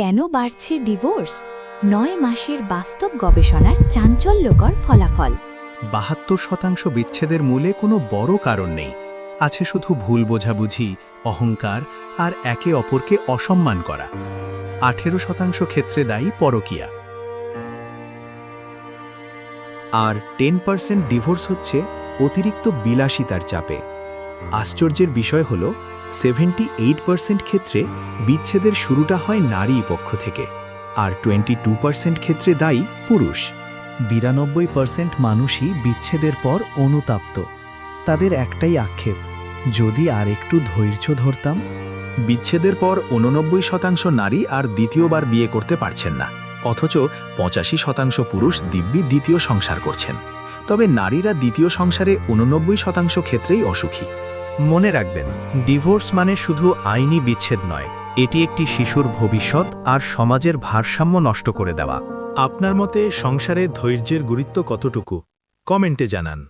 কেন বাড়ছে ডিভোর্স? ৯ মাসের বাস্তব গবেষণার চাঞ্চল্যকর ফলাফল। ৭২% বিচ্ছেদের মূলে কোনো বড় কারণ নেই, আছে শুধু ভুল বোঝাবুঝি, অহংকার আর একে অপরকে অসম্মান করা। ১৮% ক্ষেত্রে দায়ী পরকীয়া। আর 10% ডিভোর্স হচ্ছে অতিরিক্ত বিলাসিতার চাপে। আশ্চর্যের বিষয় হল 78% ক্ষেত্রে বিচ্ছেদের শুরুটা হয় নারী পক্ষ থেকে, আর 22% ক্ষেত্রে দায়ী পুরুষ। 92% মানুষই বিচ্ছেদের পর অনুতাপ্ত। তাদের একটাই আক্ষেপ, যদি আর একটু ধৈর্য ধরতাম। বিচ্ছেদের পর 89% নারী আর দ্বিতীয়বার বিয়ে করতে পারছেন না, অথচ 85% পুরুষ দিব্যি দ্বিতীয় সংসার করছেন। তবে নারীরা দ্বিতীয় সংসারে 89% ক্ষেত্রেই অসুখী। মনে রাখবেন, ডিভোর্স মানে শুধু আইনি বিচ্ছেদ নয়, এটি একটি শিশুর ভবিষ্যৎ আর সমাজের ভারসাম্য নষ্ট করে দেওয়া। আপনার মতে সংসারে ধৈর্যের গুরুত্ব কতটুকু? কমেন্টে জানান।